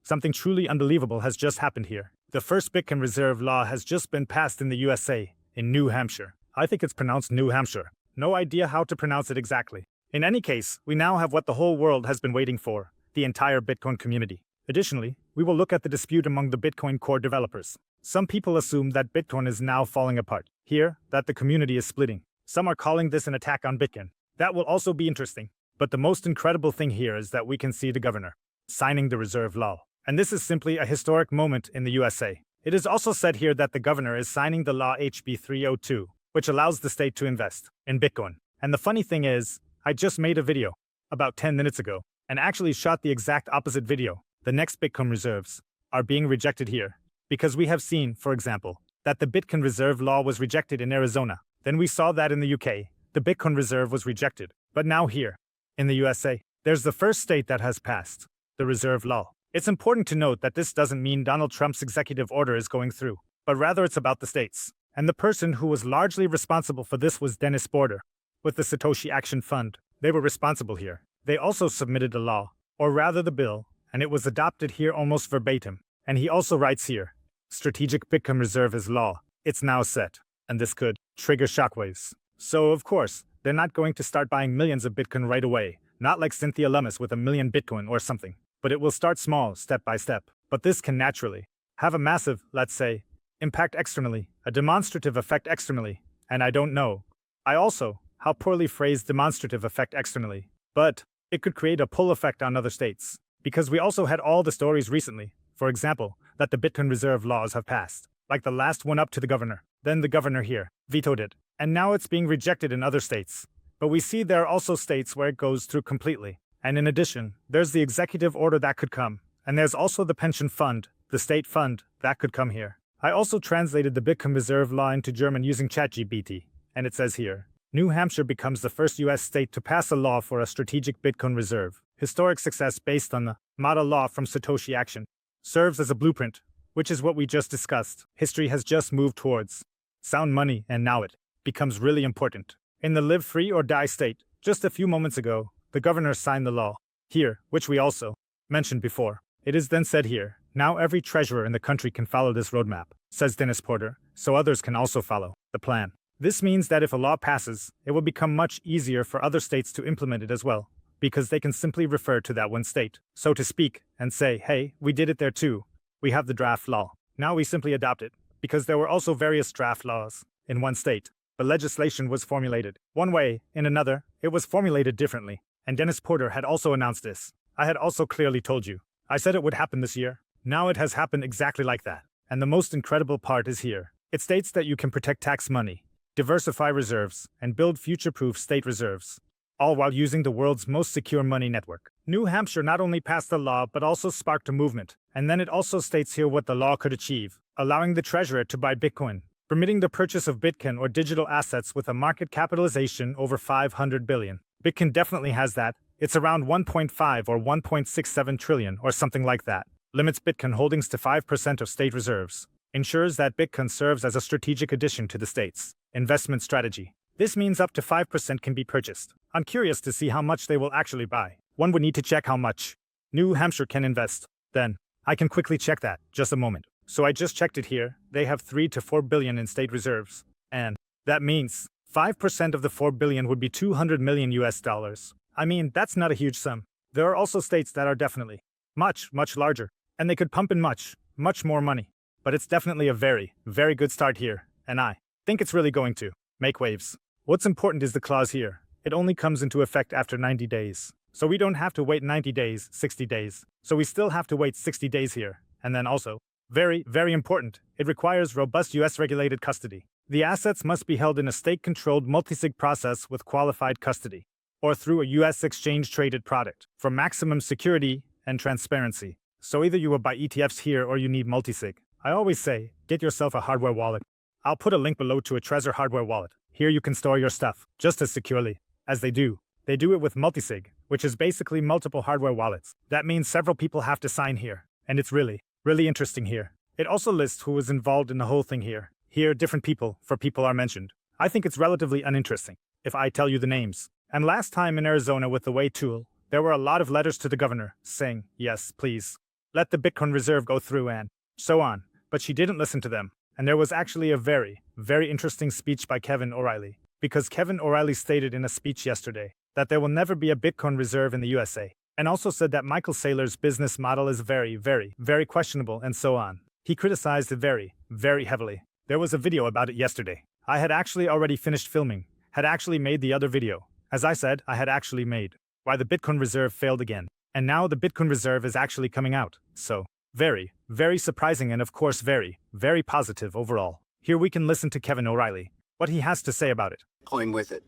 Something truly unbelievable has just happened here. The first Bitcoin reserve law has just been passed in the USA, in New Hampshire. I think it's pronounced New Hampshire. No idea how to pronounce it exactly. In any case, we now have what the whole world has been waiting for, the entire Bitcoin community. Additionally, we will look at the dispute among the Bitcoin core developers. Some people assume that Bitcoin is now falling apart. Here, that the community is splitting. Some are calling this an attack on Bitcoin. That will also be interesting. But the most incredible thing here is that we can see the governor signing the reserve law. And this is simply a historic moment in the USA. It is also said here that the governor is signing the law HB 302, which allows the state to invest in Bitcoin. And the funny thing is, I just made a video about 10 minutes ago and actually shot the exact opposite video. The next Bitcoin reserves are being rejected here because we have seen, for example, that the Bitcoin reserve law was rejected in Arizona. Then we saw that in the UK, the Bitcoin reserve was rejected. But now here, in the USA, there's the first state that has passed the reserve law. It's important to note that this doesn't mean Donald Trump's executive order is going through, but rather it's about the states. And the person who was largely responsible for this was Dennis Porter, with the Satoshi Action Fund. They were responsible here. They also submitted a law, or rather the bill, and it was adopted here almost verbatim. And he also writes here, Strategic Bitcoin Reserve is law. It's now set, and this could trigger shockwaves. So, of course, they're not going to start buying millions of Bitcoin right away, not like Cynthia Lummis with 1 million Bitcoin or something. But it will start small, step by step. But this can naturally have a massive, let's say, impact externally, a demonstrative effect externally, and I don't know. How poorly phrased demonstrative effect externally. But it could create a pull effect on other states. Because we also had all the stories recently, for example, that the Bitcoin reserve laws have passed. Like the last one up to the governor. Then the governor here vetoed it. And now it's being rejected in other states. But we see there are also states where it goes through completely. And in addition, there's the executive order that could come. And there's also the pension fund, the state fund, that could come here. I also translated the Bitcoin reserve law into German using ChatGPT. And it says here, New Hampshire becomes the first U.S. state to pass a law for a strategic Bitcoin reserve. Historic success based on the model law from Satoshi Action. Serves as a blueprint, which is what we just discussed. History has just moved towards sound money, and now it becomes really important. In the live free or die state, just a few moments ago, the governor signed the law here, which we also mentioned before. It is then said here, now every treasurer in the country can follow this roadmap, says Dennis Porter, so others can also follow the plan. This means that if a law passes, it will become much easier for other states to implement it as well, because they can simply refer to that one state, so to speak, and say, hey, we did it there too. We have the draft law. Now we simply adopt it, because there were also various draft laws in one state. But legislation was formulated one way, in another, it was formulated differently. And Dennis Porter had also announced this. I had also clearly told you. I said it would happen this year. Now it has happened exactly like that. And the most incredible part is here. It states that you can protect tax money, diversify reserves, and build future-proof state reserves, all while using the world's most secure money network. New Hampshire not only passed the law but also sparked a movement. And then it also states here what the law could achieve, allowing the treasurer to buy Bitcoin, permitting the purchase of Bitcoin or digital assets with a market capitalization over 500 billion. Bitcoin definitely has that. It's around 1.5 or 1.67 trillion or something like that. Limits Bitcoin holdings to 5% of state reserves. Ensures that Bitcoin serves as a strategic addition to the state's investment strategy. This means up to 5% can be purchased. I'm curious to see how much they will actually buy. One would need to check how much New Hampshire can invest. Then, I can quickly check that, just a moment. So I just checked it here. They have 3 to 4 billion in state reserves. And that means 5% of the 4 billion would be 200 million US dollars. I mean, that's not a huge sum. There are also states that are definitely much, much larger. And they could pump in much, much more money. But it's definitely a very, very good start here. And I think it's really going to make waves. What's important is the clause here. It only comes into effect after 90 days. So we don't have to wait 90 days, 60 days. So we still have to wait 60 days here. And then also, very, very important, it requires robust US regulated custody. The assets must be held in a state-controlled multisig process with qualified custody, or through a US exchange-traded product, for maximum security and transparency. So either you will buy ETFs here or you need multisig. I always say, get yourself a hardware wallet. I'll put a link below to a TREZOR hardware wallet. Here you can store your stuff, just as securely as they do. They do it with multisig, which is basically multiple hardware wallets. That means several people have to sign here, and it's really, really interesting here. It also lists who was involved in the whole thing here. Here, different people are mentioned. I think it's relatively uninteresting if I tell you the names. And last time in Arizona with the Way tool, there were a lot of letters to the governor saying, yes, please. let the Bitcoin reserve go through and so on. But she didn't listen to them. And there was actually a very, very interesting speech by Kevin O'Reilly. Because Kevin O'Reilly stated in a speech yesterday that there will never be a Bitcoin reserve in the USA. And also said that Michael Saylor's business model is very, very, very questionable and so on. He criticized it very, very heavily. There was a video about it yesterday. I had actually already finished filming, had actually made the other video. As I said, I had actually made why the Bitcoin reserve failed again. And now the Bitcoin reserve is actually coming out. So, very, very surprising and of course very, very positive overall. Here we can listen to Kevin O'Reilly, what he has to say about it. Bitcoin with it.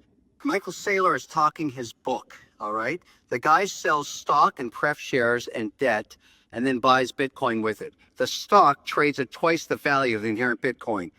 Michael Saylor is talking his book, all right? The guy sells stock and pref shares and debt and then buys Bitcoin with it. The stock trades at twice the value of the inherent Bitcoin.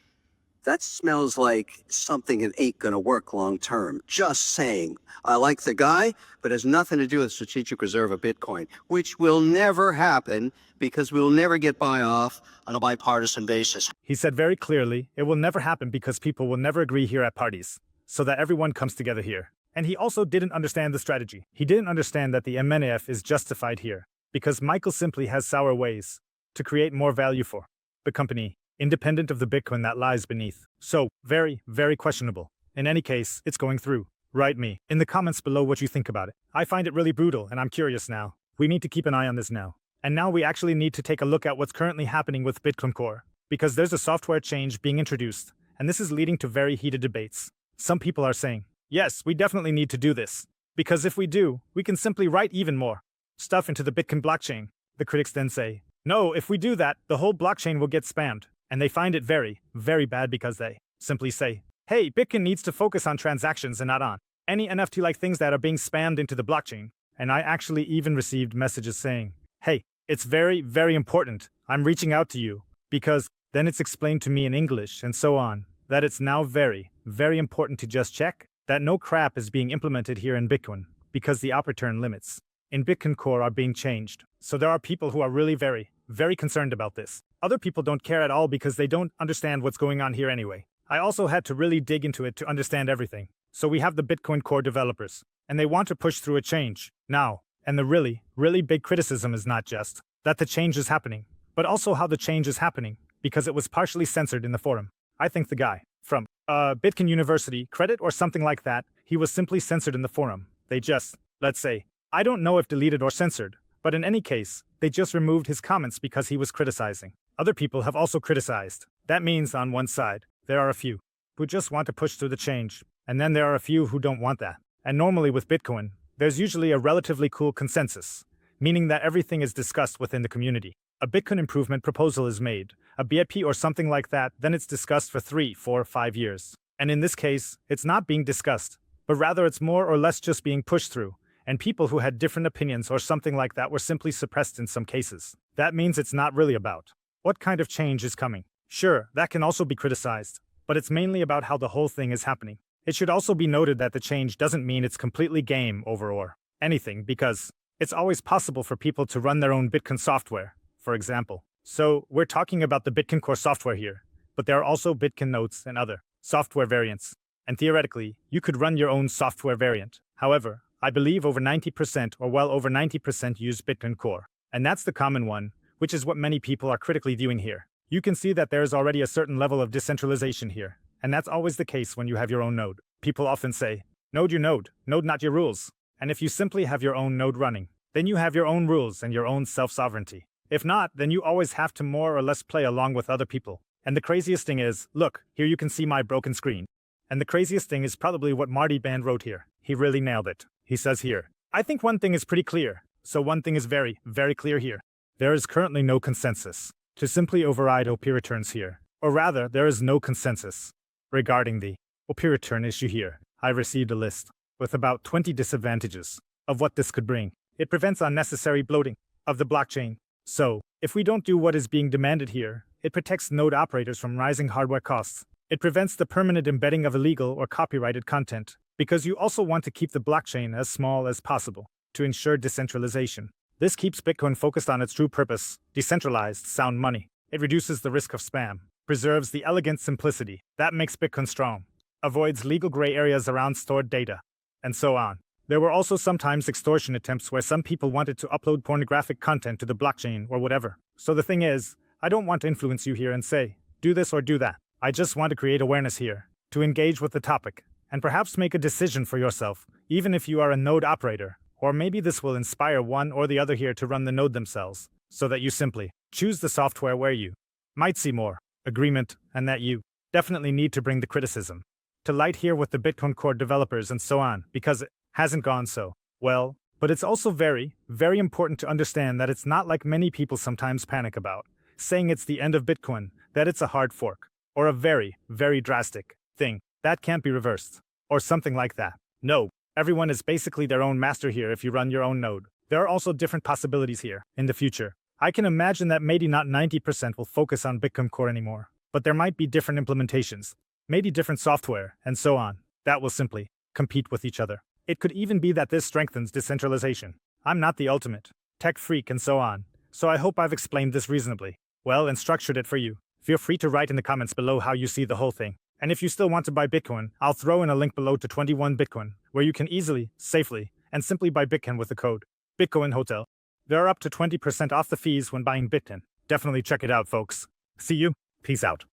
That smells like something that ain't going to work long term. Just saying. I like the guy, but it has nothing to do with strategic reserve of Bitcoin, which will never happen because we will never get buy off on a bipartisan basis. He said very clearly, it will never happen because people will never agree here at parties, so that everyone comes together here. And he also didn't understand the strategy. He didn't understand that the MNF is justified here, because Michael simply has sour ways to create more value for the company, independent of the Bitcoin that lies beneath. So, very, very questionable. In any case, it's going through. Write me in the comments below what you think about it. I find it really brutal and I'm curious now. We need to keep an eye on this now. And now we actually need to take a look at what's currently happening with Bitcoin Core, because there's a software change being introduced, and this is leading to very heated debates. Some people are saying, yes, we definitely need to do this, because if we do, we can simply write even more stuff into the Bitcoin blockchain. The critics then say, no, if we do that, the whole blockchain will get spammed. And they find it very, very bad because they simply say, hey, Bitcoin needs to focus on transactions and not on any NFT-like things that are being spammed into the blockchain. And I actually even received messages saying, hey, it's very, very important. I'm reaching out to you because then it's explained to me in English and so on that it's now very, very important to just check that no crap is being implemented here in Bitcoin because the op-return limits in Bitcoin Core are being changed. So there are people who are really very, very concerned about this. Other people don't care at all because they don't understand what's going on here anyway. I also had to really dig into it to understand everything. So we have the Bitcoin Core developers, and they want to push through a change now. And the really, really big criticism is not just that the change is happening, but also how the change is happening, because it was partially censored in the forum. I think the guy from Bitcoin University credit or something like that, he was simply censored in the forum. They just, let's say, I don't know if deleted or censored, but in any case, they just removed his comments because he was criticizing. Other people have also criticized. That means on one side, there are a few who just want to push through the change, and then there are a few who don't want that. And normally with Bitcoin, there's usually a relatively cool consensus, meaning that everything is discussed within the community. A Bitcoin improvement proposal is made, a BIP or something like that, then it's discussed for 3, 4, 5 years. And in this case, it's not being discussed, but rather it's more or less just being pushed through, and people who had different opinions or something like that were simply suppressed in some cases. That means it's not really about what kind of change is coming. Sure, that can also be criticized, but it's mainly about how the whole thing is happening. It should also be noted that the change doesn't mean it's completely game over or anything, because it's always possible for people to run their own Bitcoin software, for example. So we're talking about the Bitcoin Core software here, but there are also Bitcoin nodes and other software variants. And theoretically, you could run your own software variant. However, I believe over 90% or well over 90% use Bitcoin Core. And that's the common one, which is what many people are critically viewing here. You can see that there is already a certain level of decentralization here. And that's always the case when you have your own node. People often say, node your node not your rules. And if you simply have your own node running, then you have your own rules and your own self-sovereignty. If not, then you always have to more or less play along with other people. And the craziest thing is, look, here you can see my broken screen. And the craziest thing is probably what Marty Band wrote here. He really nailed it. He says here, I think one thing is pretty clear. So one thing is very, very clear here. There is currently no consensus to simply override OP returns here. Or rather, there is no consensus regarding the OP return issue here. I received a list with about 20 disadvantages of what this could bring. It prevents unnecessary bloating of the blockchain. So, if we don't do what is being demanded here, it protects node operators from rising hardware costs. It prevents the permanent embedding of illegal or copyrighted content, because you also want to keep the blockchain as small as possible to ensure decentralization. This keeps Bitcoin focused on its true purpose, decentralized, sound money. It reduces the risk of spam, preserves the elegant simplicity that makes Bitcoin strong, avoids legal gray areas around stored data, and so on. There were also sometimes extortion attempts where some people wanted to upload pornographic content to the blockchain or whatever. So the thing is, I don't want to influence you here and say, do this or do that. I just want to create awareness here, to engage with the topic, and perhaps make a decision for yourself, even if you are a node operator. Or maybe this will inspire one or the other here to run the node themselves, so that you simply choose the software where you might see more agreement, and that you definitely need to bring the criticism to light here with the Bitcoin Core developers and so on, because it hasn't gone so well. But it's also very, very important to understand that it's not like many people sometimes panic about, saying it's the end of Bitcoin, that it's a hard fork, or a very, very drastic thing that can't be reversed, or something like that. No, everyone is basically their own master here if you run your own node. There are also different possibilities here in the future. I can imagine that maybe not 90% will focus on Bitcoin Core anymore, but there might be different implementations, maybe different software, and so on, that will simply compete with each other. It could even be that this strengthens decentralization. I'm not the ultimate tech freak and so on, so I hope I've explained this reasonably well and structured it for you. Feel free to write in the comments below how you see the whole thing. And if you still want to buy Bitcoin, I'll throw in a link below to 21 Bitcoin, where you can easily, safely, and simply buy Bitcoin with the code Bitcoin Hotel. There are up to 20% off the fees when buying Bitcoin. Definitely check it out, folks. See you. Peace out.